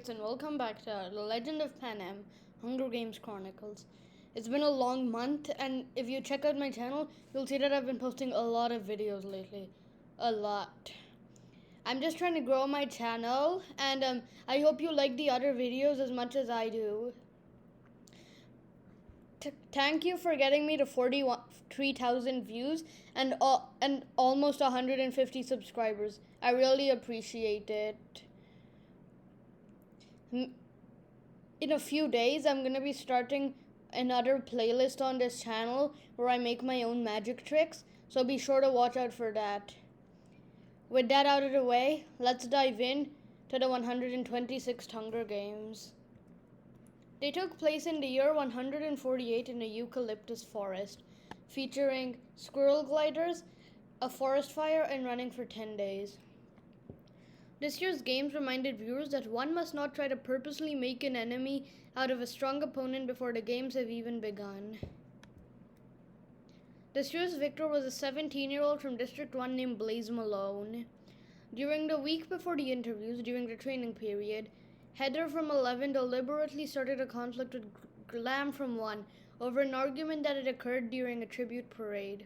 And welcome back to The Legend of Panem, Hunger Games Chronicles. It's been a long month, and if you check out my channel, you'll see that I've been posting a lot of videos lately. A lot. I'm just trying to grow my channel, and I hope you like the other videos as much as I do. Thank you for getting me to 43,000 views and almost 150 subscribers. I really appreciate it. In a few days, I'm going to be starting another playlist on this channel where I make my own magic tricks, so be sure to watch out for that. With that out of the way, let's dive in to the 126th Hunger Games. They took place in the year 148 in a eucalyptus forest, featuring squirrel gliders, a forest fire, and running for 10 days. This year's games reminded viewers that one must not try to purposely make an enemy out of a strong opponent before the games have even begun. This year's victor was a 17-year-old from District 1 named Blaze Malone. During the week before the interviews, during the training period, Heather from 11 deliberately started a conflict with Glam from 1 over an argument that had occurred during a tribute parade.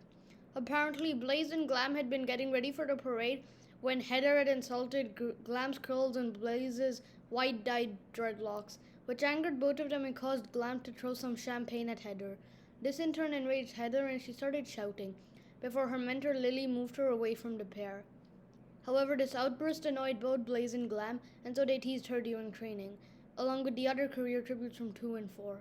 Apparently, Blaze and Glam had been getting ready for the parade when Heather had insulted Glam's curls and Blaze's white-dyed dreadlocks, which angered both of them and caused Glam to throw some champagne at Heather. This in turn enraged Heather and she started shouting, before her mentor Lily moved her away from the pair. However, this outburst annoyed both Blaze and Glam, and so they teased her during training, along with the other career tributes from 2 and 4.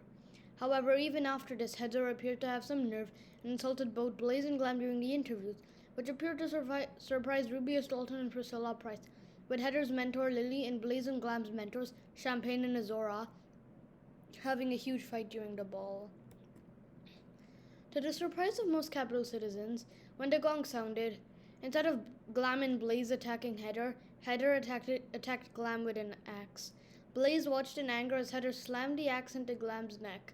However, even after this, Heather appeared to have some nerve and insulted both Blaze and Glam during the interviews, which appeared to surprise Rubius, Dalton, and Priscilla Price, with Heather's mentor Lily and Blaze and Glam's mentors Champagne and Azora having a huge fight during the ball. To the surprise of most capital citizens, when the gong sounded, instead of Glam and Blaze attacking Heather, Heather attacked Glam with an axe. Blaze watched in anger as Heather slammed the axe into Glam's neck,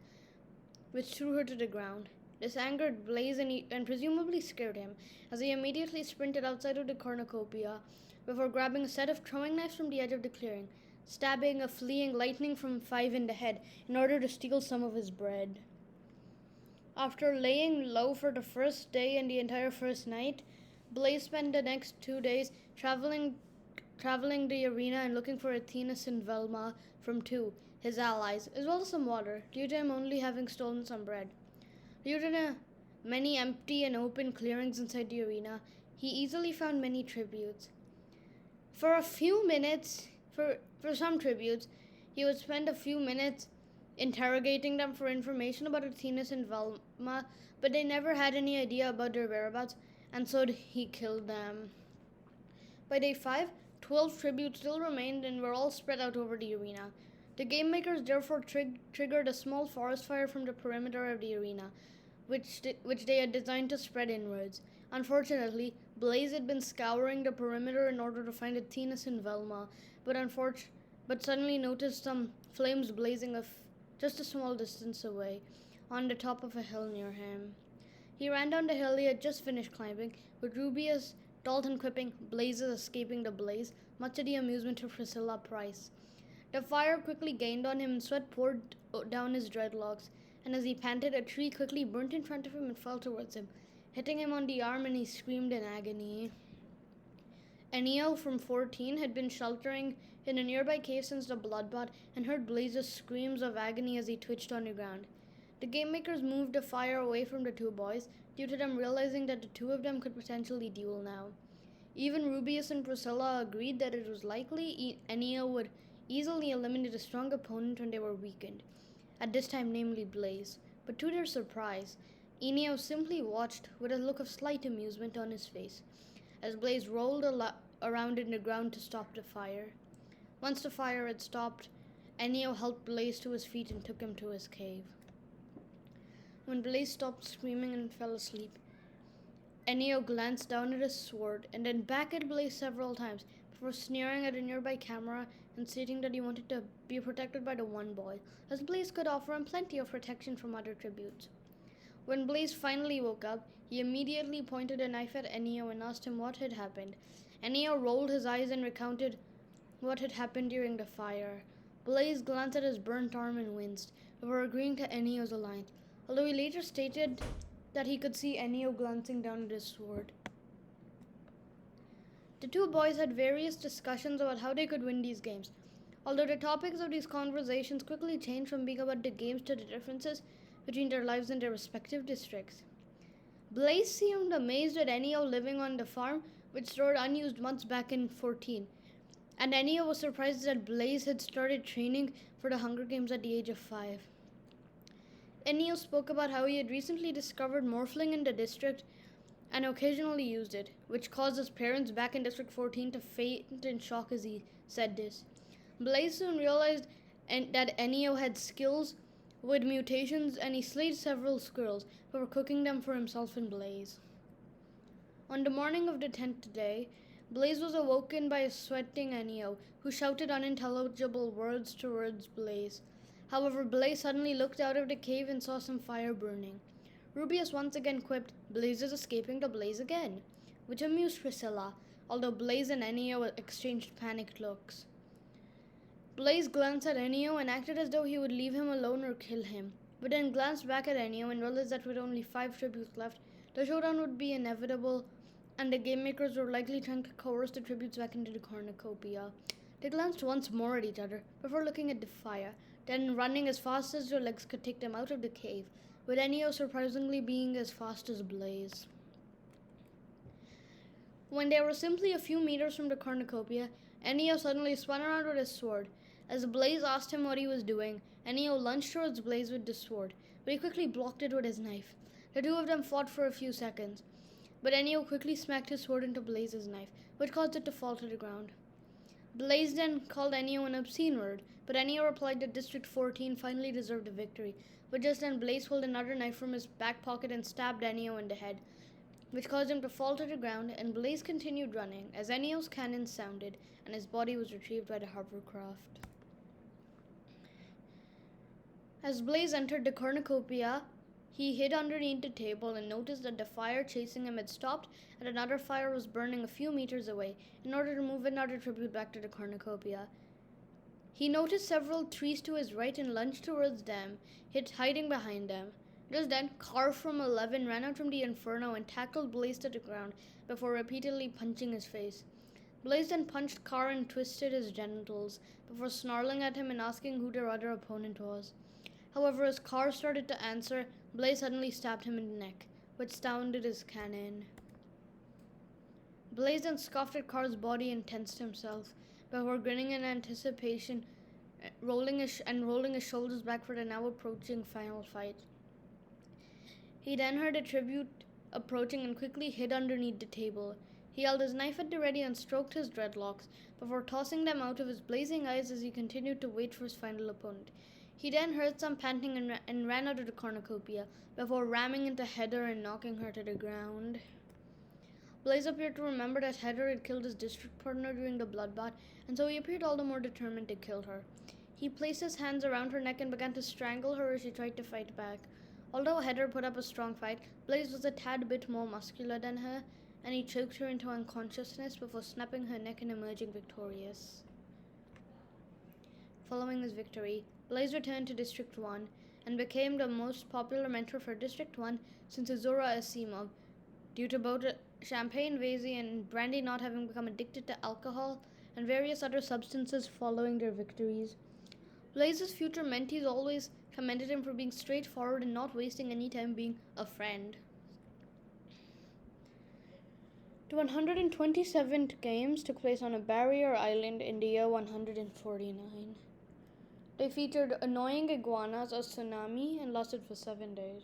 which threw her to the ground. This angered Blaze and presumably scared him, as he immediately sprinted outside of the cornucopia before grabbing a set of throwing knives from the edge of the clearing, stabbing a fleeing Lightning from 5 in the head in order to steal some of his bread. After laying low for the first day and the entire first night, Blaze spent the next 2 days traveling the arena and looking for Athenas and Velma from 2, his allies, as well as some water, due to him only having stolen some bread. Due to the many empty and open clearings inside the arena, he easily found many tributes. For a few minutes, for some tributes, he would spend a few minutes interrogating them for information about Athenas and Velma, but they never had any idea about their whereabouts, and so he killed them. By day 5, 12 tributes still remained and were all spread out over the arena. The game makers therefore triggered a small forest fire from the perimeter of the arena, which they had designed to spread inwards. Unfortunately, Blaze had been scouring the perimeter in order to find Athenas and Velma, but suddenly noticed some flames blazing just a small distance away, on the top of a hill near him. He ran down the hill he had just finished climbing, with Rubius, Dalton quipping, "Blaze is escaping the blaze," much to the amusement of Priscilla Price. The fire quickly gained on him and sweat poured down his dreadlocks, and as he panted, a tree quickly burnt in front of him and fell towards him, hitting him on the arm, and he screamed in agony. Enio from 14 had been sheltering in a nearby cave since the bloodbath and heard Blaze's screams of agony as he twitched on the ground. The game makers moved the fire away from the two boys, due to them realizing that the two of them could potentially duel now. Even Rubius and Priscilla agreed that it was likely Enio would easily eliminate a strong opponent when they were weakened, at this time namely Blaze, but to their surprise, Enio simply watched with a look of slight amusement on his face, as Blaze rolled around in the ground to stop the fire. Once the fire had stopped, Enio helped Blaze to his feet and took him to his cave. When Blaze stopped screaming and fell asleep, Enio glanced down at his sword and then back at Blaze several times before sneering at a nearby camera and stating that he wanted to be protected by the one boy, as Blaze could offer him plenty of protection from other tributes. When Blaze finally woke up, he immediately pointed a knife at Enio and asked him what had happened. Enio rolled his eyes and recounted what had happened during the fire. Blaze glanced at his burnt arm and winced before agreeing to Enio's alliance, although he later stated that he could see Enio glancing down at his sword. The two boys had various discussions about how they could win these games, although the topics of these conversations quickly changed from being about the games to the differences between their lives in their respective districts. Blaze seemed amazed at Enio living on the farm, which stored unused months back in 14, and Enio was surprised that Blaze had started training for the Hunger Games at the age of 5. Enio spoke about how he had recently discovered morphling in the district and occasionally used it, which caused his parents back in District 14 to faint in shock as he said this. Blaze soon realized that Enio had skills with mutations, and he slayed several squirrels before cooking them for himself and Blaze. On the morning of the 10th day, Blaze was awoken by a sweating Enio, who shouted unintelligible words towards Blaze. However, Blaze suddenly looked out of the cave and saw some fire burning. Rubius once again quipped, "Blaze is escaping the blaze again," which amused Priscilla, although Blaze and Enio exchanged panicked looks. Blaze glanced at Enio and acted as though he would leave him alone or kill him, but then glanced back at Enio and realized that with only 5 tributes left, the showdown would be inevitable, and the game makers were likely trying to coerce the tributes back into the cornucopia. They glanced once more at each other before looking at the fire, then running as fast as their legs could take them out of the cave, with Enio surprisingly being as fast as Blaze. When they were simply a few meters from the cornucopia, Enio suddenly spun around with his sword. As Blaze asked him what he was doing, Enio lunged towards Blaze with the sword, but he quickly blocked it with his knife. The two of them fought for a few seconds, but Enio quickly smacked his sword into Blaze's knife, which caused it to fall to the ground. Blaze then called Enio an obscene word, but Enio replied that District 14 finally deserved a victory. But just then, Blaze pulled another knife from his back pocket and stabbed Enio in the head, which caused him to fall to the ground, and Blaze continued running as Enio's cannon sounded and his body was retrieved by the hovercraft. As Blaze entered the cornucopia, he hid underneath the table and noticed that the fire chasing him had stopped and another fire was burning a few meters away in order to move another tribute back to the cornucopia. He noticed several trees to his right and lunged towards them, hiding behind them. Just then, Carr from 11 ran out from the inferno and tackled Blaze to the ground before repeatedly punching his face. Blaze then punched Carr and twisted his genitals before snarling at him and asking who their other opponent was. However, as Carr started to answer, Blaze suddenly stabbed him in the neck, which sounded his cannon. Blaze then scoffed at Carr's body and tensed himself before grinning in anticipation, rolling his shoulders back for the now approaching final fight. He then heard a tribute approaching and quickly hid underneath the table. He held his knife at the ready and stroked his dreadlocks before tossing them out of his blazing eyes as he continued to wait for his final opponent. He then heard some panting and ran out of the cornucopia before ramming into Heather and knocking her to the ground. Blaze appeared to remember that Heather had killed his district partner during the bloodbath, and so he appeared all the more determined to kill her. He placed his hands around her neck and began to strangle her as she tried to fight back. Although Heather put up a strong fight, Blaze was a tad bit more muscular than her, and he choked her into unconsciousness before snapping her neck and emerging victorious. Following his victory, Blaze returned to District 1 and became the most popular mentor for District 1 since Azura Asimov, due to both Champagne Vasey and Brandy not having become addicted to alcohol and various other substances following their victories. Blaze's future mentees always commended him for being straightforward and not wasting any time being a friend. The 127th games took place on a barrier island in the year 149. They featured annoying iguanas, a tsunami, and lasted for 7 days.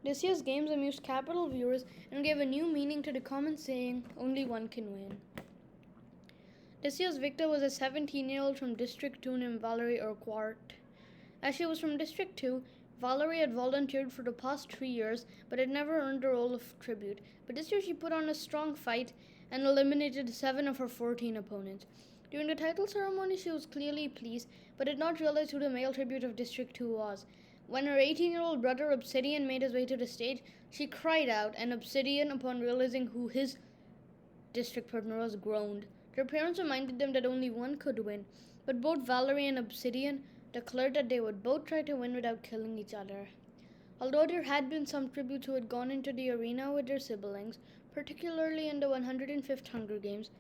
This year's games amused capital viewers and gave a new meaning to the common saying, "Only one can win." This year's victor was a 17-year-old from District 2 named Valerie Urquhart. As she was from District 2, Valerie had volunteered for the past 3 years but had never earned the role of tribute. But this year she put on a strong fight and eliminated 7 of her 14 opponents. During the title ceremony, she was clearly pleased, but did not realize who the male tribute of District 2 was. When her 18-year-old brother Obsidian made his way to the stage, she cried out, and Obsidian, upon realizing who his district partner was, groaned. Their parents reminded them that only one could win, but both Valerie and Obsidian declared that they would both try to win without killing each other. Although there had been some tributes who had gone into the arena with their siblings, particularly in the 105th Hunger Games,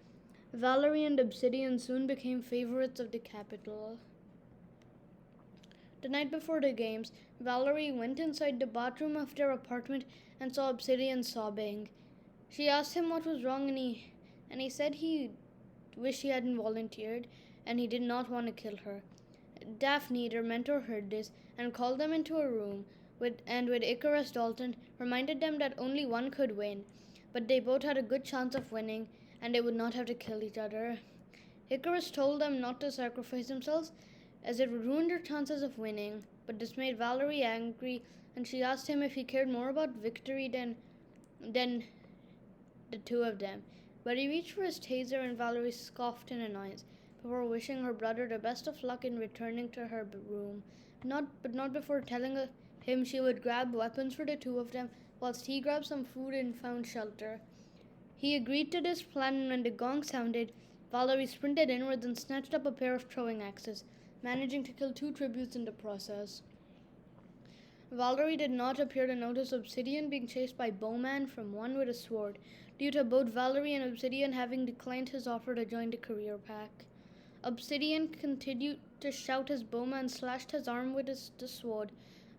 Valerie and Obsidian soon became favorites of the capital. The night before the games, Valerie went inside the bathroom of their apartment and saw Obsidian sobbing. She asked him what was wrong, and he said he wished he hadn't volunteered and he did not want to kill her. Daphne, their mentor, heard this and called them into a room with Icarus Dalton, reminded them that only one could win, but they both had a good chance of winning and they would not have to kill each other. Icarus told them not to sacrifice themselves as it would ruin their chances of winning, but this made Valerie angry and she asked him if he cared more about victory than the two of them. But he reached for his taser and Valerie scoffed in annoyance before wishing her brother the best of luck in returning to her room, not before telling him she would grab weapons for the two of them whilst he grabbed some food and found shelter. He agreed to this plan, and when the gong sounded, Valerie sprinted inwards and snatched up a pair of throwing axes, managing to kill 2 tributes in the process. Valerie did not appear to notice Obsidian being chased by Bowman from one with a sword, due to both Valerie and Obsidian having declined his offer to join the career pack. Obsidian continued to shout as Bowman slashed his arm with the sword,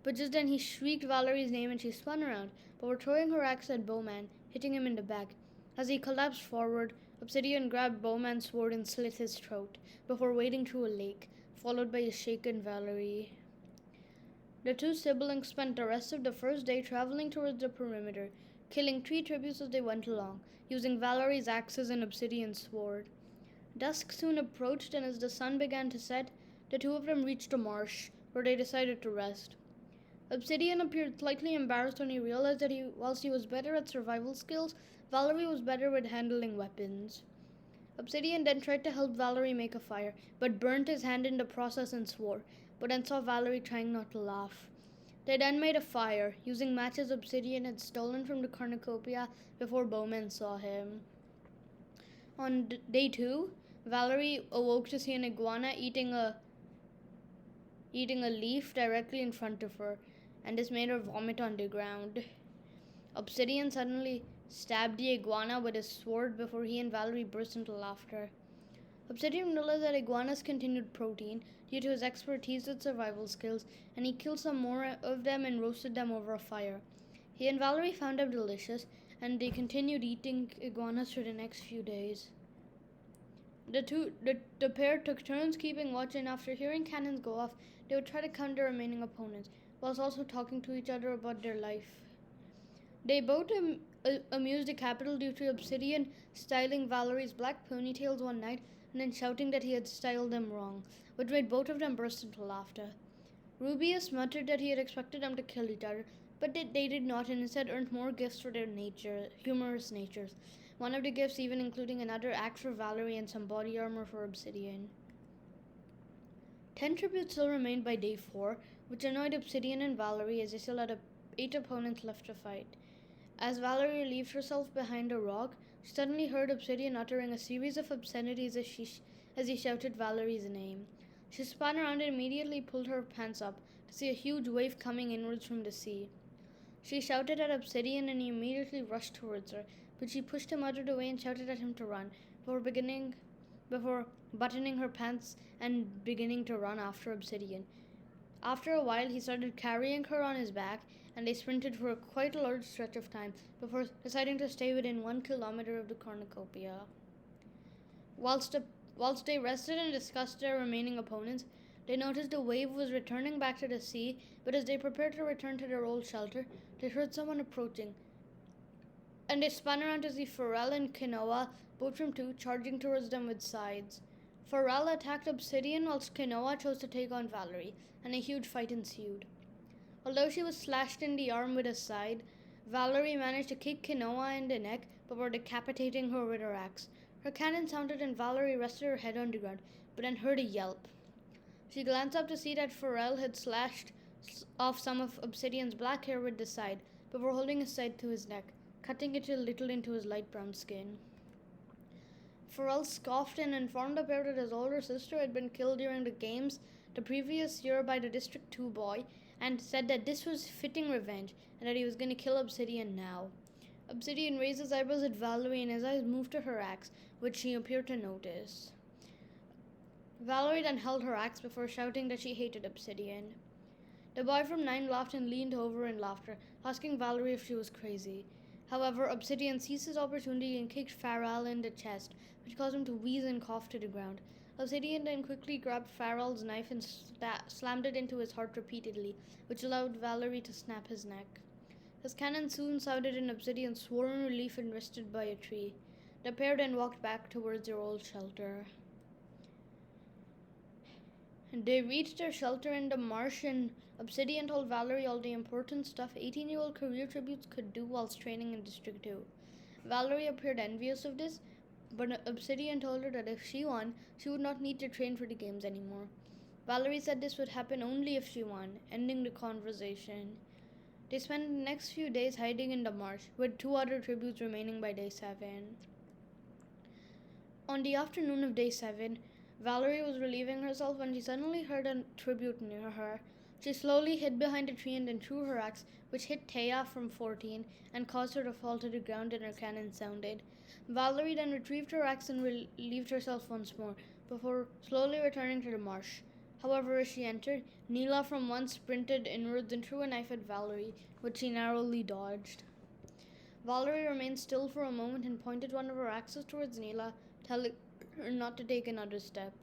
but just then he shrieked Valerie's name and she spun around, before throwing her axe at Bowman, hitting him in the back. As he collapsed forward, Obsidian grabbed Bowman's sword and slit his throat, before wading through a lake, followed by a shaken Valerie. The two siblings spent the rest of the first day traveling towards the perimeter, killing 3 tributes as they went along, using Valerie's axes and Obsidian's sword. Dusk soon approached, and as the sun began to set, the two of them reached a marsh, where they decided to rest. Obsidian appeared slightly embarrassed when he realized that whilst he was better at survival skills, Valerie was better with handling weapons. Obsidian then tried to help Valerie make a fire, but burnt his hand in the process and swore, but then saw Valerie trying not to laugh. They then made a fire, using matches Obsidian had stolen from the cornucopia before Bowman saw him. On day 2, Valerie awoke to see an iguana eating a leaf directly in front of her, and this made her vomit on the ground. Obsidian suddenly stabbed the iguana with his sword before he and Valerie burst into laughter. Obsidian realized that iguanas continued protein due to his expertise with survival skills, and he killed some more of them and roasted them over a fire. He and Valerie found them delicious, and they continued eating iguanas for the next few days. The pair took turns keeping watch, and after hearing cannons go off, they would try to count their remaining opponents, whilst also talking to each other about their life. They both amused the capital due to Obsidian styling Valerie's black ponytails one night and then shouting that he had styled them wrong, which made both of them burst into laughter. Rubius muttered that he had expected them to kill each other, but they did not, and instead earned more gifts for their humorous natures. One of the gifts even including another axe for Valerie and some body armor for Obsidian. 10 tributes still remained by day 4, which annoyed Obsidian and Valerie as they still had 8 opponents left to fight. As Valerie relieved herself behind a rock, she suddenly heard Obsidian uttering a series of obscenities as he shouted Valerie's name. She spun around and immediately pulled her pants up to see a huge wave coming inwards from the sea. She shouted at Obsidian and he immediately rushed towards her, but she pushed him out of the way and shouted at him to run, before buttoning her pants and beginning to run after Obsidian. After a while, he started carrying her on his back, and they sprinted for quite a large stretch of time before deciding to stay within 1 kilometer of the cornucopia. Whilst they rested and discussed their remaining opponents, they noticed the wave was returning back to the sea, but as they prepared to return to their old shelter, they heard someone approaching, and they spun around to see Pharrell and Kenoa, both from 2, charging towards them with scythes. Pharrell attacked Obsidian whilst Kenoa chose to take on Valerie, and a huge fight ensued. Although she was slashed in the arm with a scythe, Valerie managed to kick Kenoa in the neck before decapitating her with her axe. Her cannon sounded and Valerie rested her head on the ground, but then heard a yelp. She glanced up to see that Pharrell had slashed off some of Obsidian's black hair with the scythe before holding his scythe to his neck, cutting it a little into his light brown skin. Pharrell scoffed and informed the pair that his older sister had been killed during the games the previous year by the District 2 boy, and said that this was fitting revenge and that he was going to kill Obsidian now. Obsidian raised his eyebrows at Valerie and his eyes moved to her axe, which she appeared to notice. Valerie then held her axe before shouting that she hated Obsidian. The boy from 9 laughed and leaned over in laughter, asking Valerie if she was crazy. However, Obsidian seized his opportunity and kicked Pharrell in the chest, which caused him to wheeze and cough to the ground. Obsidian then quickly grabbed Pharrell's knife and slammed it into his heart repeatedly, which allowed Valerie to snap his neck. His cannon soon sounded and Obsidian swore in relief and rested by a tree. The pair then walked back towards their old shelter. They reached their shelter in the marsh, and Obsidian told Valerie all the important stuff 18-year-old career tributes could do whilst training in District 2. Valerie appeared envious of this, but Obsidian told her that if she won, she would not need to train for the games anymore. Valerie said this would happen only if she won, ending the conversation. They spent the next few days hiding in the marsh, with 2 other tributes remaining by day 7. On the afternoon of day 7, Valerie was relieving herself when she suddenly heard a tribute near her. She slowly hid behind a tree and then threw her axe, which hit Taya from 14 and caused her to fall to the ground and her cannon sounded. Valerie then retrieved her axe and relieved herself once more, before slowly returning to the marsh. However, as she entered, Neela from 1 sprinted inwards and threw a knife at Valerie, which she narrowly dodged. Valerie remained still for a moment and pointed one of her axes towards Neela, telling her not to take another step.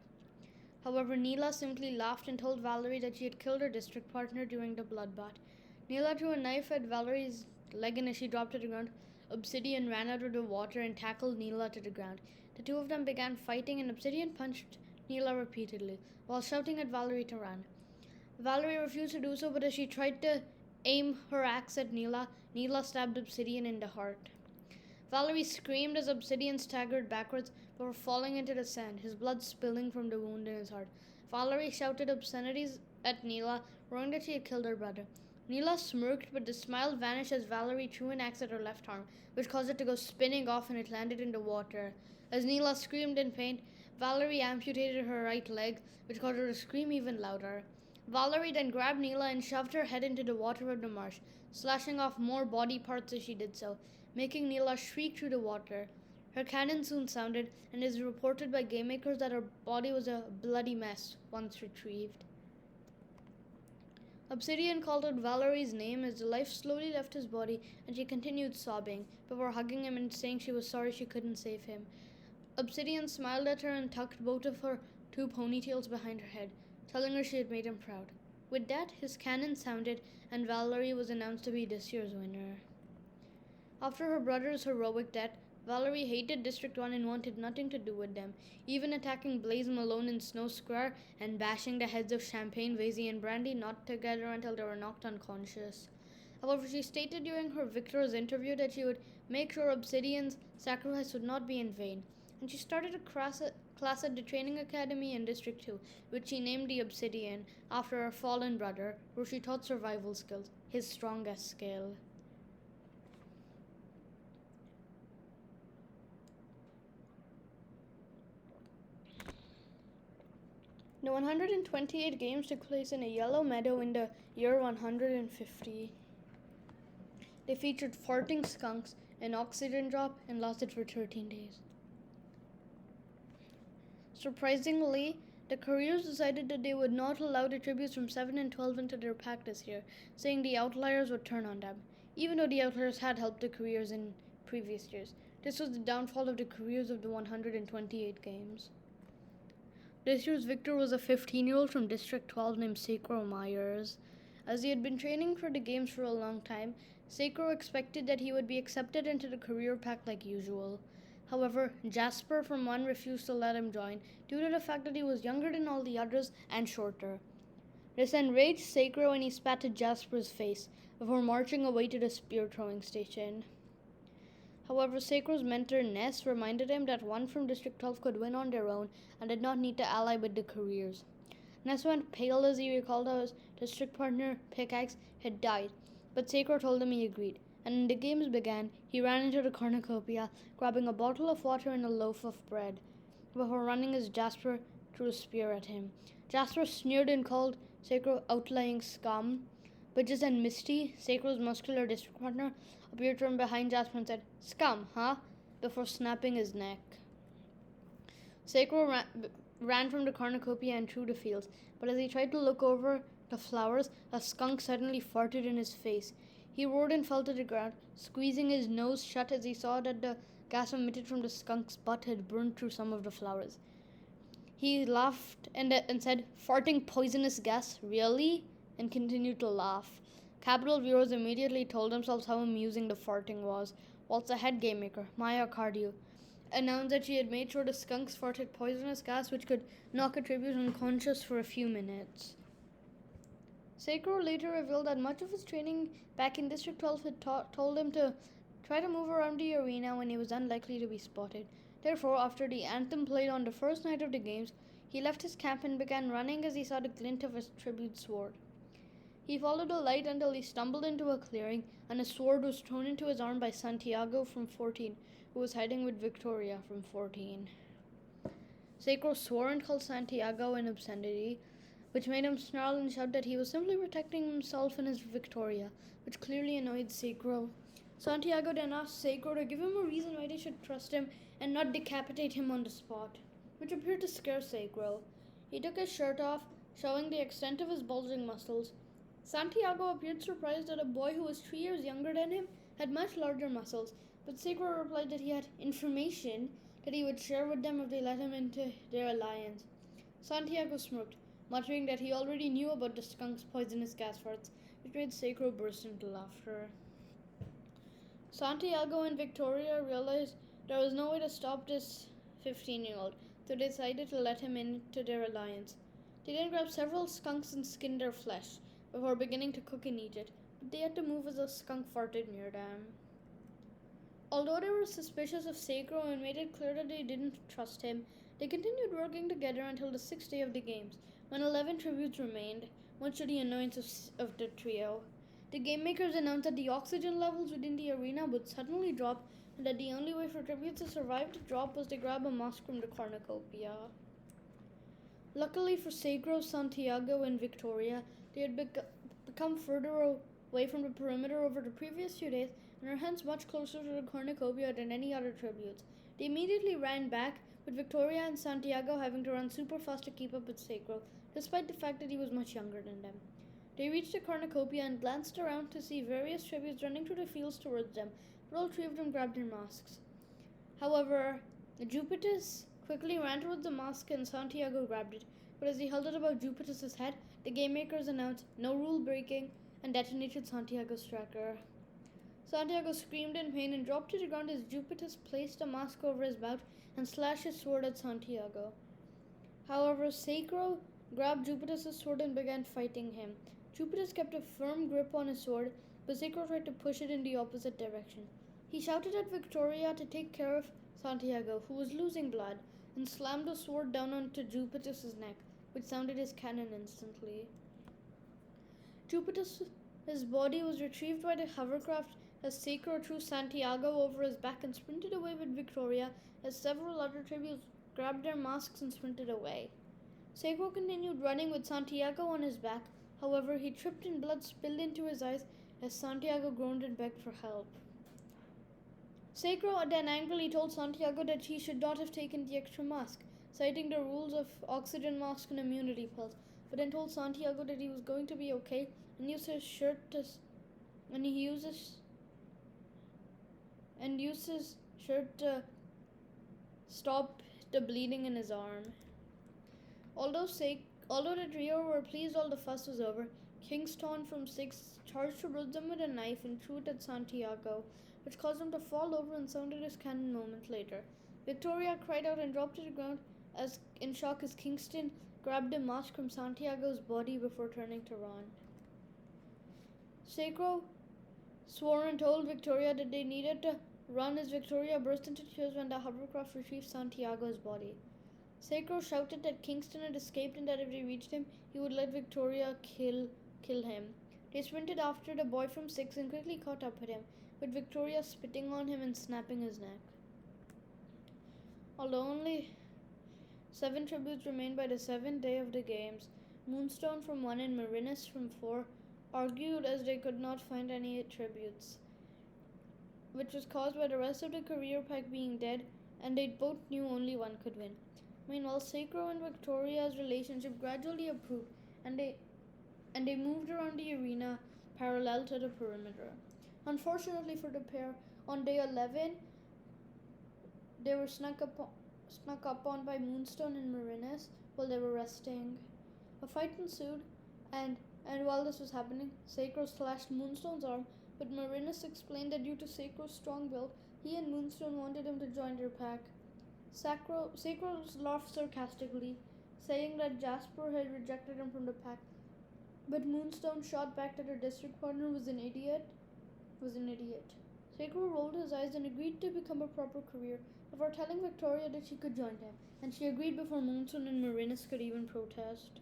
However, Neela simply laughed and told Valerie that she had killed her district partner during the bloodbath. Neela threw a knife at Valerie's leg, and as she dropped to the ground, Obsidian ran out of the water and tackled Neela to the ground. The 2 of them began fighting, and Obsidian punched Neela repeatedly, while shouting at Valerie to run. Valerie refused to do so, but as she tried to aim her axe at Neela, Neela stabbed Obsidian in the heart. Valerie screamed as Obsidian staggered backwards before falling into the sand, his blood spilling from the wound in his heart. Valerie shouted obscenities at Neela, roaring that she had killed her brother. Neela smirked, but the smile vanished as Valerie threw an axe at her left arm, which caused it to go spinning off and it landed in the water. As Neela screamed in pain, Valerie amputated her right leg, which caused her to scream even louder. Valerie then grabbed Neela and shoved her head into the water of the marsh, slashing off more body parts as she did so, making Neela shriek through the water. Her cannon soon sounded, and it is reported by game makers that her body was a bloody mess once retrieved. Obsidian called out Valerie's name as the life slowly left his body, and she continued sobbing, before hugging him and saying she was sorry she couldn't save him. Obsidian smiled at her and tucked both of her 2 ponytails behind her head, telling her she had made him proud. With that, his cannon sounded, and Valerie was announced to be this year's winner. After her brother's heroic death, Valerie hated District 1 and wanted nothing to do with them, even attacking Blaze Malone in Snow Square and bashing the heads of Champagne, Vasey, and Brandy not together until they were knocked unconscious. However, she stated during her victor's interview that she would make sure Obsidian's sacrifice would not be in vain, and she started a class at the training academy in District 2, which she named the Obsidian, after her fallen brother, where she taught survival skills, his strongest skill. The 128 games took place in a yellow meadow in the year 150. They featured farting skunks, an oxygen drop, and lasted for 13 days. Surprisingly, the careers decided that they would not allow the tributes from 7 and 12 into their pack this year, saying the outliers would turn on them, even though the outliers had helped the careers in previous years. This was the downfall of the careers of the 128 games. This year's victor was a 15-year-old from District 12 named Sakro Myers. As he had been training for the games for a long time, Sakro expected that he would be accepted into the career pack like usual. However, Jasper from 1 refused to let him join due to the fact that he was younger than all the others and shorter. This enraged Sakro and he spat at Jasper's face before marching away to the spear-throwing station. However, Sakro's mentor Ness reminded him that 1 from District 12 could win on their own and did not need to ally with the careers. Ness went pale as he recalled how his district partner, Pickaxe, had died, but Sakro told him he agreed. and when the games began, he ran into the cornucopia, grabbing a bottle of water and a loaf of bread, before running as Jasper threw a spear at him. Jasper sneered and called Sacro outlying scum, but just then Misty, Sacro's muscular district partner, appeared from behind Jasper and said, "Scum, huh?" before snapping his neck. Sacro ran from the cornucopia and through the fields, but as he tried to look over the flowers, a skunk suddenly farted in his face. He roared and fell to the ground, squeezing his nose shut as he saw that the gas emitted from the skunk's butt had burned through some of the flowers. He laughed and said, "Farting poisonous gas, really?" and continued to laugh. Capitol viewers immediately told themselves how amusing the farting was, whilst the head game maker, Maya Cardew, announced that she had made sure the skunks farted poisonous gas which could knock a tribute unconscious for a few minutes. Sacro later revealed that much of his training back in District 12 had told him to try to move around the arena when he was unlikely to be spotted. Therefore, after the anthem played on the first night of the games, he left his camp and began running as he saw the glint of his tribute sword. He followed the light until he stumbled into a clearing, and a sword was thrown into his arm by Santiago from 14, who was hiding with Victoria from 14. Sacro swore and called Santiago an obscenity, which made him snarl and shout that he was simply protecting himself and his Victoria, which clearly annoyed Sacro. Santiago then asked Sacro to give him a reason why they should trust him and not decapitate him on the spot, which appeared to scare Sacro. He took his shirt off, showing the extent of his bulging muscles. Santiago appeared surprised that a boy who was 3 years younger than him had much larger muscles, but Sacro replied that he had information that he would share with them if they let him into their alliance. Santiago smirked, muttering that he already knew about the skunk's poisonous gas farts, which made Sacro burst into laughter. Santiago and Victoria realized there was no way to stop this 15-year-old, so they decided to let him into their alliance. They then grabbed several skunks and skinned their flesh before beginning to cook and eat it, but they had to move as a skunk farted near them. Although they were suspicious of Sacro and made it clear that they didn't trust him, they continued working together until the 6th day of the games, when 11 tributes remained, much to the annoyance of the trio. The game makers announced that the oxygen levels within the arena would suddenly drop and that the only way for tributes to survive the drop was to grab a mask from the cornucopia. Luckily for Sacro, Santiago, and Victoria, they had become further away from the perimeter over the previous few days and are hence much closer to the cornucopia than any other tributes. They immediately ran back, with Victoria and Santiago having to run super fast to keep up with Sacro, despite the fact that he was much younger than them. They reached the cornucopia and glanced around to see various tributes running through the fields towards them, but all 3 of them grabbed their masks. However, Jupitus quickly ran towards the mask and Santiago grabbed it, but as he held it above Jupitus' head, the game makers announced no rule breaking and detonated Santiago's tracker. Santiago screamed in pain and dropped to the ground as Jupitus placed a mask over his mouth and slashed his sword at Santiago. However, Sacro grabbed Jupitus' sword and began fighting him. Jupitus kept a firm grip on his sword, but Sacro tried to push it in the opposite direction. He shouted at Victoria to take care of Santiago, who was losing blood, and slammed the sword down onto Jupitus' neck, which sounded his cannon instantly. Jupitus' body was retrieved by the hovercraft as Sacro threw Santiago over his back and sprinted away with Victoria as several other tributes grabbed their masks and sprinted away. Sacro continued running with Santiago on his back, however he tripped and blood spilled into his eyes as Santiago groaned and begged for help. Sacro then angrily told Santiago that he should not have taken the extra mask, citing the rules of oxygen mask and immunity pills, but then told Santiago that he was going to be okay and used his shirt to stop the bleeding in his arm. Although the trio were pleased all the fuss was over, Kingston from 6 charged towards them with a knife and threw it at Santiago, which caused him to fall over and sounded his cannon moments later. Victoria cried out and dropped to the ground in shock as Kingston grabbed a mask from Santiago's body before turning to run. Sacro swore and told Victoria that they needed to run as Victoria burst into tears when the hovercraft retrieved Santiago's body. Sacro shouted that Kingston had escaped and that if they reached him, he would let Victoria kill him. They sprinted after the boy from 6 and quickly caught up with him, with Victoria spitting on him and snapping his neck. Although only 7 tributes remained by the 7th day of the games, Moonstone from 1 and Marinus from 4 argued as they could not find any tributes, which was caused by the rest of the career pack being dead, and they both knew only one could win. Meanwhile, Sacro and Victoria's relationship gradually improved, and they moved around the arena parallel to the perimeter. Unfortunately for the pair, on day 11, they were snuck up on by Moonstone and Marinus while they were resting. A fight ensued, and while this was happening, Sacro slashed Moonstone's arm, but Marinus explained that due to Sacro's strong build, he and Moonstone wanted him to join their pack. Sacro laughed sarcastically, saying that Jasper had rejected him from the pack, but Moonstone shot back that her district partner was an idiot. Sacro rolled his eyes and agreed to become a proper career, before telling Victoria that she could join him, and she agreed before Moonstone and Marinus could even protest.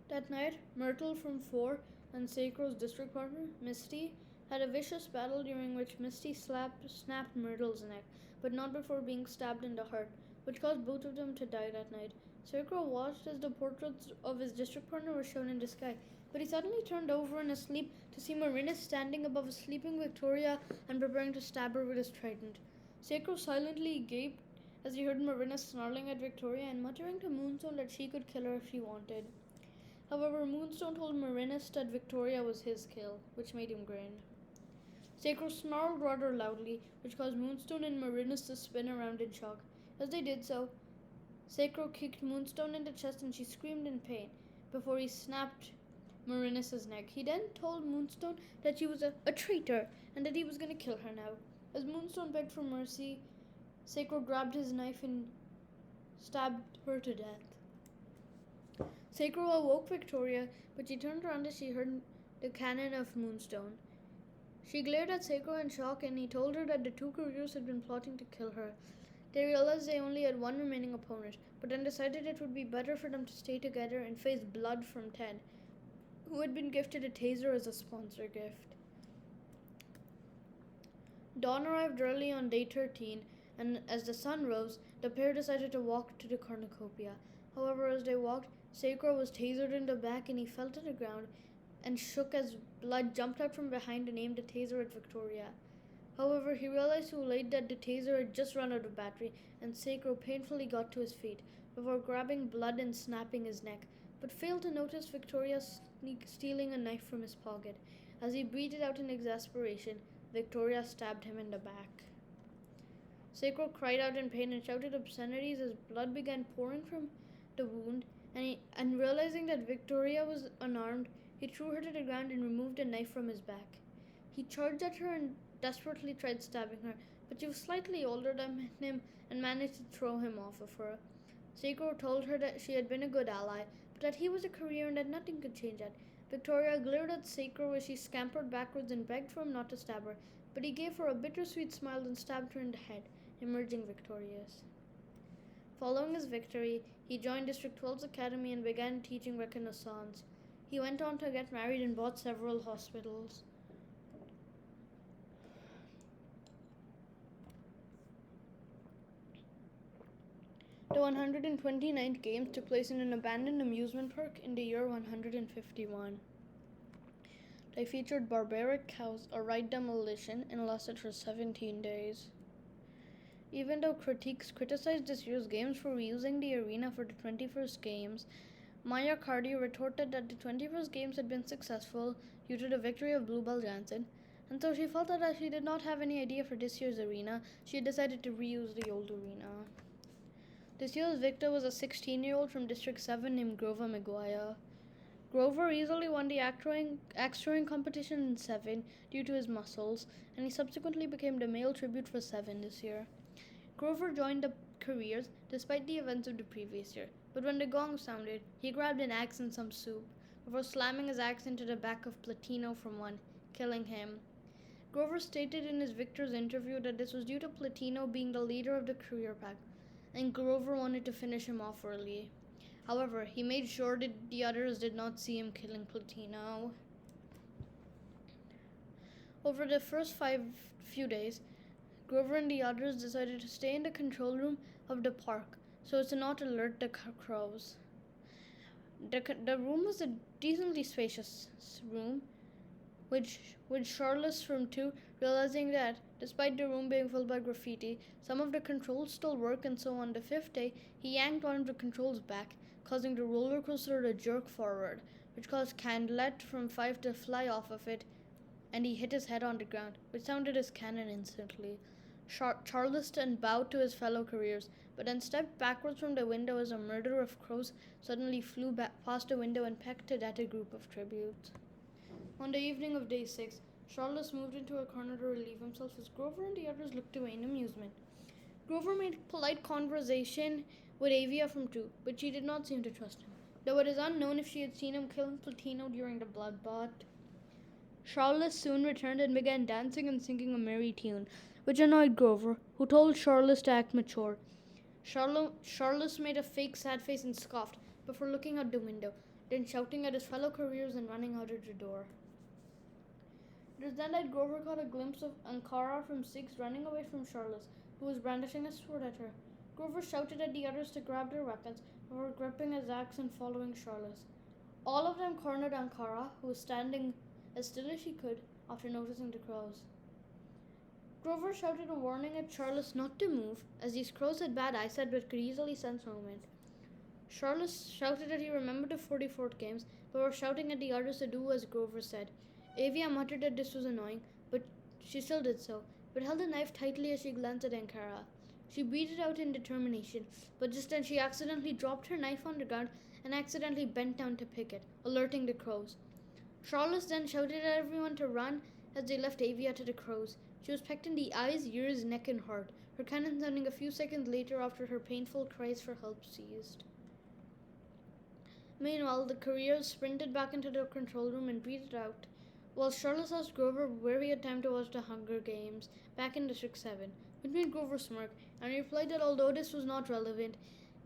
That night, Myrtle from 4 and Sacro's district partner, Misty, had a vicious battle during which Misty snapped Myrtle's neck, but not before being stabbed in the heart, which caused both of them to die that night. Sacro watched as the portraits of his district partner were shown in the sky, but he suddenly turned over in his sleep to see Marinus standing above a sleeping Victoria and preparing to stab her with his trident. Sacro silently gaped as he heard Marinus snarling at Victoria and muttering to Moonstone that she could kill her if she wanted. However, Moonstone told Marinus that Victoria was his kill, which made him grin. Sacro snarled rather loudly, which caused Moonstone and Marinus to spin around in shock. As they did so, Sacro kicked Moonstone in the chest and she screamed in pain before he snapped Marinus' neck. He then told Moonstone that she was a traitor and that he was going to kill her now. As Moonstone begged for mercy, Sacro grabbed his knife and stabbed her to death. Sacro awoke Victoria, but she turned around as she heard the cannon of Moonstone. She glared at Sacro in shock, and he told her that the 2 couriers had been plotting to kill her. They realized they only had 1 remaining opponent, but then decided it would be better for them to stay together and face Blood from 10, who had been gifted a taser as a sponsor gift. Dawn arrived early on day 13, and as the sun rose, the pair decided to walk to the cornucopia. However, as they walked, Sacro was tasered in the back and he fell to the ground and shook as Blood jumped out from behind and aimed a taser at Victoria. However, he realized too late that the taser had just run out of battery, and Sacro painfully got to his feet before grabbing Blood and snapping his neck, but failed to notice Victoria stealing a knife from his pocket. As he breathed out in exasperation, Victoria stabbed him in the back. Sacro cried out in pain and shouted obscenities as blood began pouring from the wound, and realizing that Victoria was unarmed, he threw her to the ground and removed a knife from his back. He charged at her and desperately tried stabbing her, but she was slightly older than him and managed to throw him off of her. Sacro told her that she had been a good ally, but that he was a career and that nothing could change that. Victoria glared at Sacro as she scampered backwards and begged for him not to stab her, but he gave her a bittersweet smile and stabbed her in the head, emerging victorious. Following his victory, he joined District 12's academy and began teaching reconnaissance. He went on to get married and bought several hospitals. The 129th Games took place in an abandoned amusement park in the year 151. They featured barbaric cows, a ride demolition, and lasted for 17 days. Even though critiques criticized this year's games for reusing the arena for the 21st Games, Maya Cardi retorted that the 21st Games had been successful due to the victory of Bluebell Jansen, and so she felt that as she did not have any idea for this year's arena, she had decided to reuse the old arena. This year's victor was a 16-year-old from District 7 named Grover Maguire. Grover easily won the axe throwing competition in 7 due to his muscles, and he subsequently became the male tribute for 7 this year. Grover joined the careers despite the events of the previous year, but when the gong sounded, he grabbed an axe and some soup before slamming his axe into the back of Platino from 1, killing him. Grover stated in his victor's interview that this was due to Platino being the leader of the career pack, and Grover wanted to finish him off early. However, he made sure that the others did not see him killing Platino. Over the first few days, Grover and the others decided to stay in the control room of the park so as to not alert the crows. The room was a decently spacious room, with Charles from 2 realizing that, despite the room being filled by graffiti, some of the controls still work, and so on the 5th day, he yanked one of the controls back, causing the roller coaster to jerk forward, which caused Candlette from 5 to fly off of it, and he hit his head on the ground, which sounded as cannon instantly. Charleston bowed to his fellow couriers, but then stepped backwards from the window as a murderer of crows suddenly flew past the window and pecked at a group of tributes. On the evening of day 6, Charles moved into a corner to relieve himself as Grover and the others looked away in amusement. Grover made polite conversation with Avia from 2, but she did not seem to trust him, though it is unknown if she had seen him killing Platino during the bloodbath. Charles soon returned and began dancing and singing a merry tune, which annoyed Grover, who told Charles to act mature. Charles made a fake sad face and scoffed before looking out the window, then shouting at his fellow couriers and running out of the door. It was then that Grover caught a glimpse of Ankara from 6 running away from Charles, who was brandishing a sword at her. Grover shouted at the others to grab their weapons before gripping his axe and following Charles. All of them cornered Ankara, who was standing as still as she could after noticing the crows. Grover shouted a warning at Charles not to move, as these crows had bad eyesight but could easily sense movement. Charles shouted that he remembered the 44th games, before shouting at the others to do as Grover said. Avia muttered that this was annoying, but she still did so, but held the knife tightly as she glanced at Ankara. She beat it out in determination, but just then she accidentally dropped her knife on the ground and accidentally bent down to pick it, alerting the crows. Charles then shouted at everyone to run as they left Avia to the crows. She was pecked in the eyes, ears, neck, and heart, her cannon sounding a few seconds later after her painful cries for help ceased. Meanwhile, the couriers sprinted back into their control room and beat it out, while Charles asked Grover where he had time to watch the Hunger Games back in District 7, which made Grover smirk, and he replied that although this was not relevant,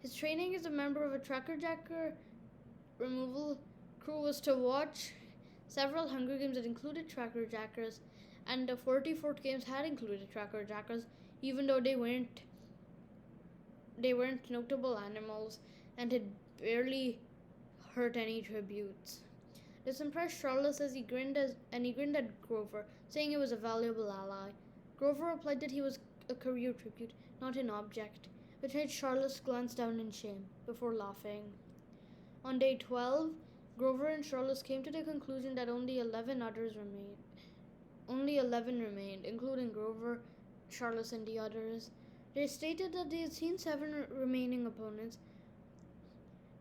his training as a member of a Trackerjacker removal crew was to watch several Hunger Games that included Trackerjackers, and the 44th Games had included Trackerjackers, even though they weren't notable animals and had barely hurt any tributes. This impressed Charles as he grinned at Grover, saying he was a valuable ally. Grover replied that he was a career tribute, not an object, which made Charles glance down in shame, before laughing. On day 12, Grover and Charles came to the conclusion that only 11 remained, including Grover, Charles, and the others. They stated that they had seen 7 remaining opponents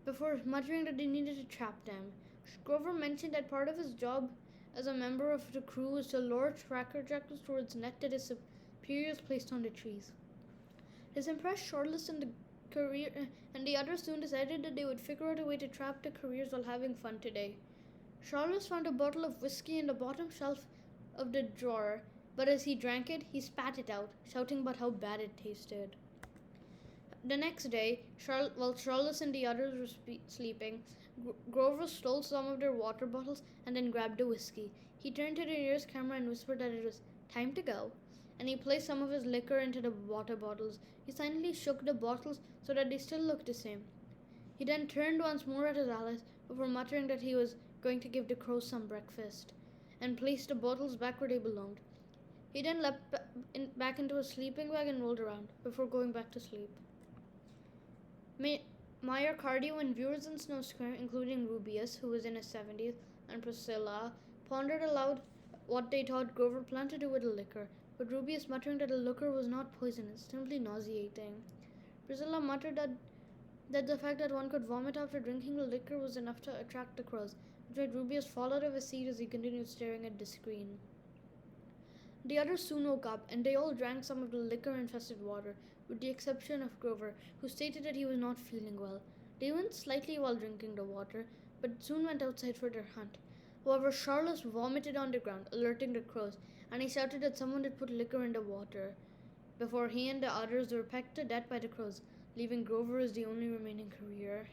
before muttering that they needed to trap them. Grover mentioned that part of his job as a member of the crew was to lure Trackerjackers towards net that his superiors placed on the trees. This impressed Charles and the others soon decided that they would figure out a way to trap the couriers while having fun today. Charles found a bottle of whiskey in the bottom shelf of the drawer, but as he drank it, he spat it out, shouting about how bad it tasted. The next day, while Charles and the others were sleeping, Grover stole some of their water bottles and then grabbed the whiskey. He turned to the nearest camera and whispered that it was time to go, and he placed some of his liquor into the water bottles. He silently shook the bottles so that they still looked the same. He then turned once more at his allies before muttering that he was going to give the crows some breakfast, and placed the bottles back where they belonged. He then leapt back into his sleeping bag and rolled around, before going back to sleep. Myocardio and viewers in Snow Square, including Rubius, who was in his 70th, and Priscilla, pondered aloud what they thought Grover planned to do with the liquor, with Rubius muttering that the liquor was not poisonous, simply nauseating. Priscilla muttered that the fact that one could vomit after drinking the liquor was enough to attract the crows, which made Rubius fall out of his seat as he continued staring at the screen. The others soon woke up, and they all drank some of the liquor-infested water, with the exception of Grover, who stated that he was not feeling well. They went slightly while drinking the water, but soon went outside for their hunt. However, Charles vomited on the ground, alerting the crows, and he shouted that someone had put liquor in the water, before he and the others were pecked to death by the crows, leaving Grover as the only remaining courier.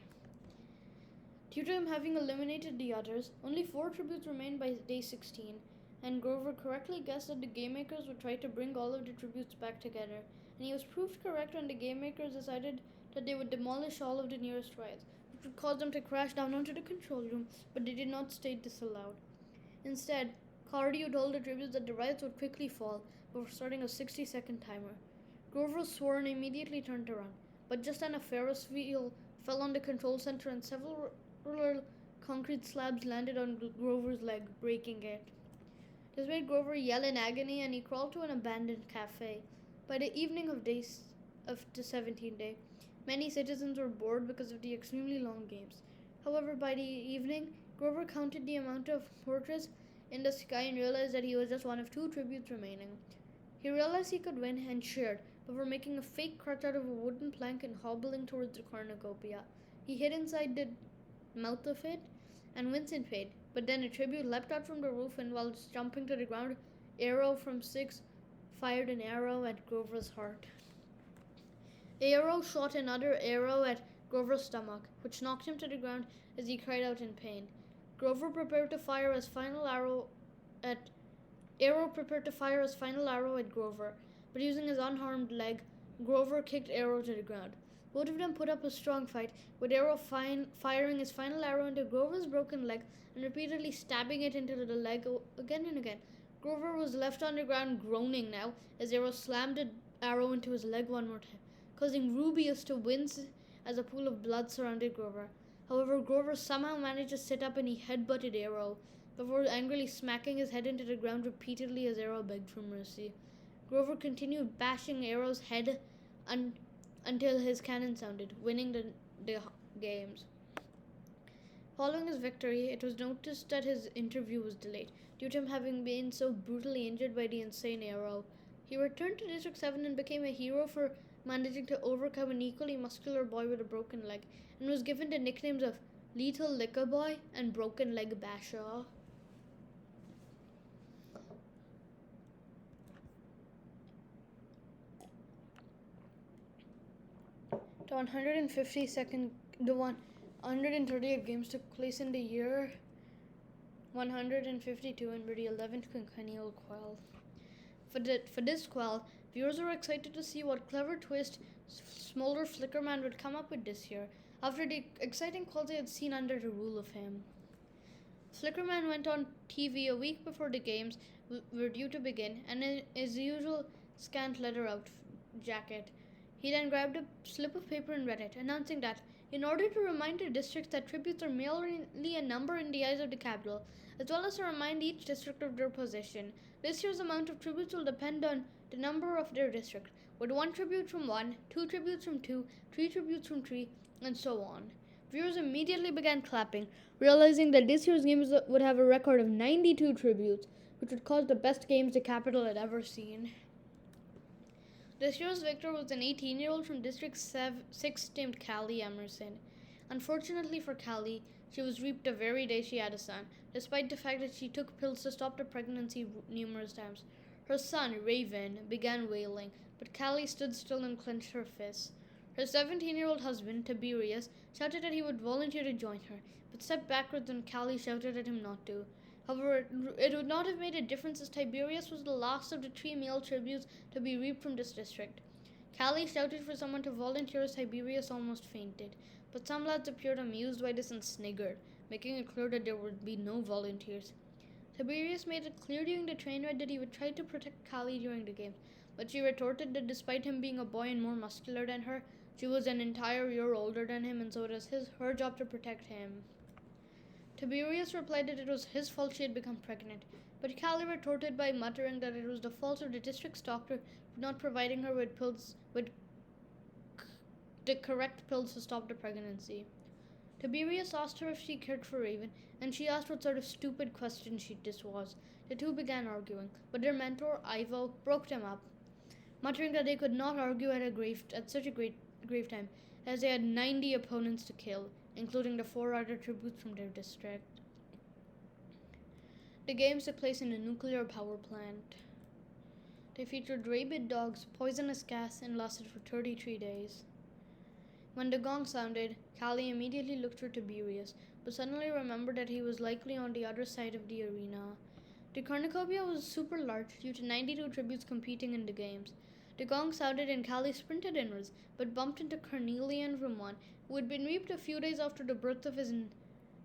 Due to him having eliminated the others, only 4 tributes remained by day 16, and Grover correctly guessed that the game makers would try to bring all of the tributes back together, and he was proved correct when the game makers decided that they would demolish all of the nearest riots, which would cause them to crash down onto the control room, but they did not state this aloud. Instead, Cardio told the tributes that the riots would quickly fall before starting a 60-second timer. Grover swore and immediately turned around, but just then a Ferris wheel fell on the control center and several concrete slabs landed on Grover's leg, breaking it. This made Grover yell in agony and he crawled to an abandoned cafe. By the evening of the 17th day, many citizens were bored because of the extremely long games. However, by the evening, Grover counted the amount of portraits in the sky and realized that he was just one of 2 tributes remaining. He realized he could win and cheered before making a fake crutch out of a wooden plank and hobbling towards the cornucopia. He hid inside the mouth of it, and Vincent paid, but then a tribute leapt out from the roof and while jumping to the ground, Arrow from 6 fired an arrow at Grover's heart. Arrow shot another arrow at Grover's stomach, which knocked him to the ground as he cried out in pain. Arrow prepared to fire his final arrow at Grover, but using his unharmed leg, Grover kicked Arrow to the ground. Both of them put up a strong fight, with Arrow firing his final arrow into Grover's broken leg and repeatedly stabbing it into the leg again and again. Grover was left on the ground groaning now as Arrow slammed the arrow into his leg one more time, causing Rubius to wince as a pool of blood surrounded Grover. However, Grover somehow managed to sit up and he headbutted Arrow, before angrily smacking his head into the ground repeatedly as Arrow begged for mercy. Grover continued bashing Arrow's head until his cannon sounded, winning the games. Following his victory, it was noticed that his interview was delayed, due to him having been so brutally injured by the insane Arrow. He returned to District 7 and became a hero for managing to overcome an equally muscular boy with a broken leg, and was given the nicknames of Lethal Liquor Boy and Broken Leg Basher. The 138 games took place in the year 152 and were the 11th Quinquennial Quell. For this Quell, viewers were excited to see what clever twist Smolder Flickerman would come up with this year, after the exciting Quells they had seen under the rule of him. Flickerman went on TV a week before the games were due to begin, and in his usual scant leather jacket. He then grabbed a slip of paper and read it, announcing that, in order to remind the districts that tributes are merely a number in the eyes of the capital, as well as to remind each district of their position, this year's amount of tributes will depend on the number of their district, with 1 tribute from 1, 2 tributes from 2, 3 tributes from 3, and so on. Viewers immediately began clapping, realizing that this year's games would have a record of 92 tributes, which would cause the best games the capital had ever seen. This year's victor was an 18-year-old from District 6 named Callie Emerson. Unfortunately for Callie, she was raped the very day she had a son, despite the fact that she took pills to stop the pregnancy numerous times. Her son, Raven, began wailing, but Callie stood still and clenched her fists. Her 17-year-old husband, Tiberius, shouted that he would volunteer to join her, but stepped backwards when Callie shouted at him not to. However, it would not have made a difference as Tiberius was the last of the 3 male tributes to be reaped from this district. Callie shouted for someone to volunteer as Tiberius almost fainted, but some lads appeared amused by this and sniggered, making it clear that there would be no volunteers. Tiberius made it clear during the train ride that he would try to protect Callie during the games, but she retorted that despite him being a boy and more muscular than her, she was an entire year older than him and so it was her job to protect him. Tiberius replied that it was his fault she had become pregnant, but Callie retorted by muttering that it was the fault of the district's doctor for not providing her with the correct pills to stop the pregnancy. Tiberius asked her if she cared for Raven, and she asked what sort of stupid question this was. The two began arguing, but their mentor, Ivo, broke them up, muttering that they could not argue at such a grave time, as they had 90 opponents to kill, including the 4 other tributes from their district. The games took place in a nuclear power plant. They featured rabid dogs, poisonous gas, and lasted for 33 days. When the gong sounded, Callie immediately looked for Tiberius, but suddenly remembered that he was likely on the other side of the arena. The cornucopia was super large due to 92 tributes competing in the games. The gong sounded and Callie sprinted inwards, but bumped into Carnelian from one, who had been reaped a few days after the birth of his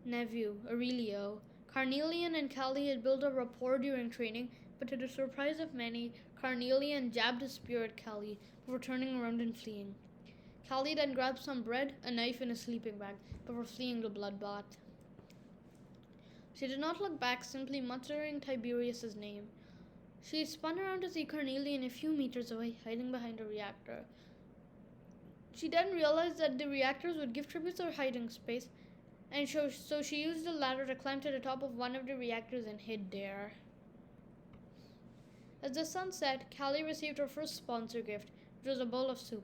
nephew, Aurelio. Carnelian and Callie had built a rapport during training, but to the surprise of many, Carnelian jabbed his spear at Callie before turning around and fleeing. Callie then grabbed some bread, a knife, and a sleeping bag before fleeing the bloodbath. She did not look back, simply muttering Tiberius's name. She spun around to see Carnelian a few meters away, hiding behind a reactor. She then realized that the reactors would give tributes a hiding space, and so she used the ladder to climb to the top of one of the reactors and hid there. As the sun set, Callie received her first sponsor gift, which was a bowl of soup.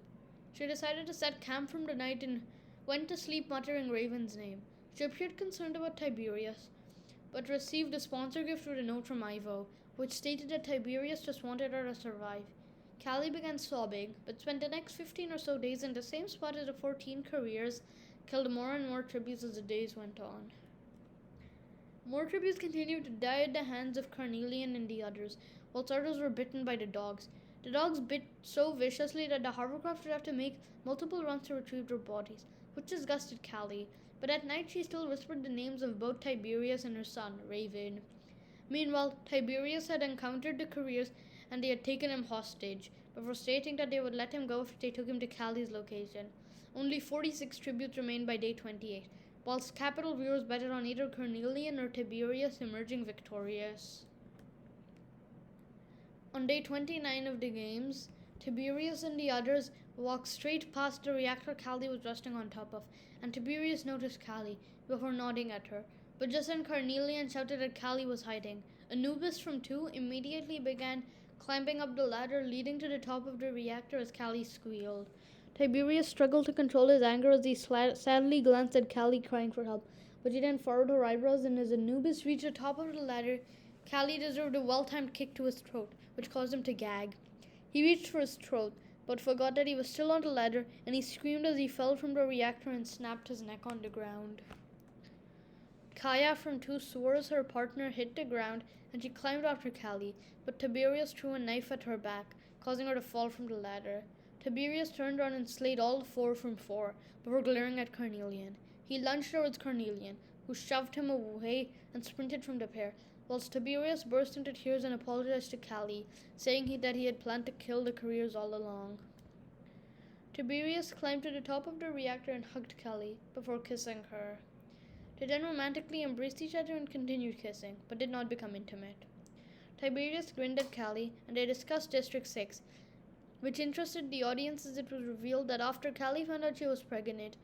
She decided to set camp from the night and went to sleep muttering Raven's name. She appeared concerned about Tiberius, but received a sponsor gift with a note from Ivo, which stated that Tiberius just wanted her to survive. Callie began sobbing, but spent the next 15 or so days in the same spot as the 14 careers, killed more and more tributes as the days went on. More tributes continued to die at the hands of Carnelian and the others, whilst others were bitten by the dogs. The dogs bit so viciously that the hovercraft would have to make multiple runs to retrieve their bodies, which disgusted Callie, but at night she still whispered the names of both Tiberius and her son, Raven. Meanwhile, Tiberius had encountered the careers and they had taken him hostage, before stating that they would let him go if they took him to Callie's location. Only 46 tributes remained by day 28, whilst Capital viewers betted on either Carnelian or Tiberius emerging victorious. On day 29 of the games, Tiberius and the others walked straight past the reactor Callie was resting on top of, and Tiberius noticed Callie before nodding at her. But just then Carnelian shouted that Callie was hiding. Anubis from 2 immediately began climbing up the ladder leading to the top of the reactor as Callie squealed. Tiberius struggled to control his anger as he sadly glanced at Callie crying for help, but he then furrowed her eyebrows, and as Anubis reached the top of the ladder, Callie deserved a well-timed kick to his throat, which caused him to gag. He reached for his throat, but forgot that he was still on the ladder, and he screamed as he fell from the reactor and snapped his neck on the ground. Kaya from 2 swore as her partner hit the ground, and she climbed after Callie, but Tiberius threw a knife at her back, causing her to fall from the ladder. Tiberius turned around and slayed all 4 from 4, before glaring at Carnelian. He lunged towards Carnelian, who shoved him away and sprinted from the pair, whilst Tiberius burst into tears and apologized to Callie, saying that he had planned to kill the careers all along. Tiberius climbed to the top of the reactor and hugged Callie, before kissing her. They then romantically embraced each other and continued kissing, but did not become intimate. Tiberius grinned at Callie, and they discussed District 6, which interested the audience as it was revealed that after Callie found out she was pregnant,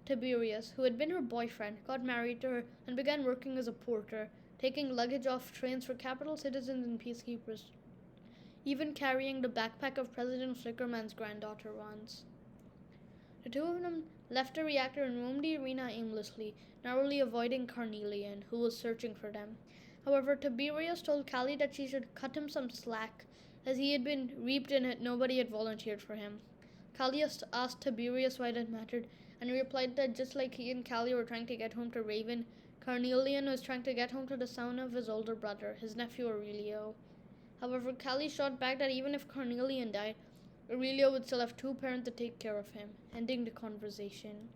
Tiberius, who had been her boyfriend, got married to her and began working as a porter, taking luggage off trains for capital citizens and peacekeepers, even carrying the backpack of President Flickerman's granddaughter once. The two of them left the reactor and roamed the arena aimlessly, narrowly avoiding Carnelian, who was searching for them. However, Tiberius told Callie that she should cut him some slack, as he had been reaped and nobody had volunteered for him. Callie asked Tiberius why that mattered, and he replied that just like he and Callie were trying to get home to Raven, Carnelian was trying to get home to the son of his older brother, his nephew Aurelio. However, Callie shot back that even if Carnelian died, Aurelio would still have 2 parents to take care of him, ending the conversation.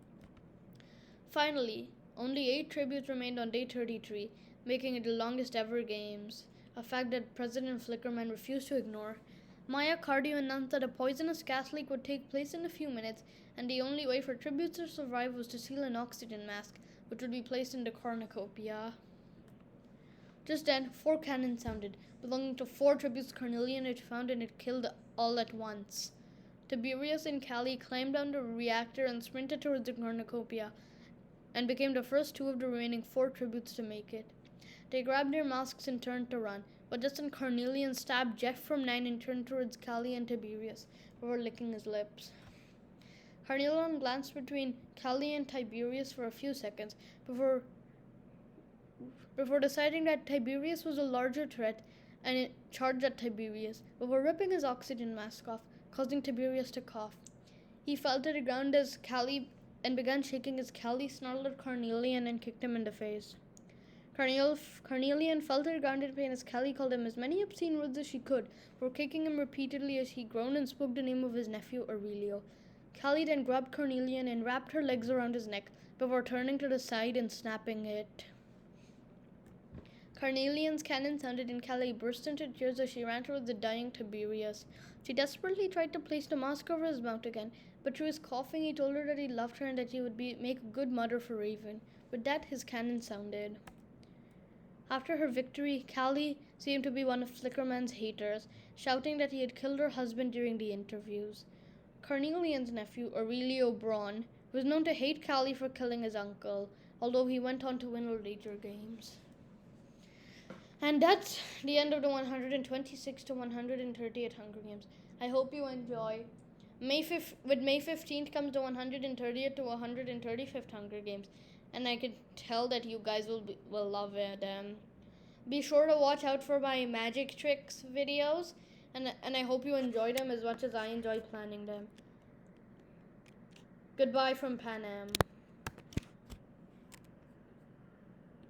Finally, only 8 tributes remained on day 33, making it the longest ever games, a fact that President Flickerman refused to ignore. Maya Cardio announced that a poisonous gas leak would take place in a few minutes, and the only way for tributes to survive was to seal an oxygen mask, which would be placed in the cornucopia. Just then, 4 cannons sounded, belonging to 4 tributes Carnelian had found, and it killed all at once. Tiberius and Callie climbed down the reactor and sprinted towards the cornucopia, and became the first 2 of the remaining 4 tributes to make it. They grabbed their masks and turned to run, but just then Carnelian stabbed Jeff from 9 and turned towards Callie and Tiberius, before licking his lips. Carnelian glanced between Callie and Tiberius for a few seconds, before deciding that Tiberius was a larger threat, and it charged at Tiberius, before ripping his oxygen mask off, causing Tiberius to cough. He fell to the ground as Callie and began shaking as Callie snarled at Carnelian and kicked him in the face. Carnelian felt her grounded pain as Callie called him as many obscene words as she could, for kicking him repeatedly as he groaned and spoke the name of his nephew Aurelio. Callie then grabbed Carnelian and wrapped her legs around his neck before turning to the side and snapping it. Carnelian's cannon sounded and Callie burst into tears as she ran towards the dying Tiberius. She desperately tried to place the mask over his mouth again, but through his coughing he told her that he loved her and that he would make a good mother for Raven. With that, his cannon sounded. After her victory, Callie seemed to be one of Flickerman's haters, shouting that he had killed her husband during the interviews. Carnelian's nephew, Aurelio Braun, was known to hate Callie for killing his uncle, although he went on to win later games. And that's the end of the 126 to 130th Hunger Games. I hope you enjoy. With May 15th comes the 130th to 135th Hunger Games, and I can tell that you guys will love it. Be sure to watch out for my magic tricks videos, and I hope you enjoy them as much as I enjoy planning them. Goodbye from Pan Am.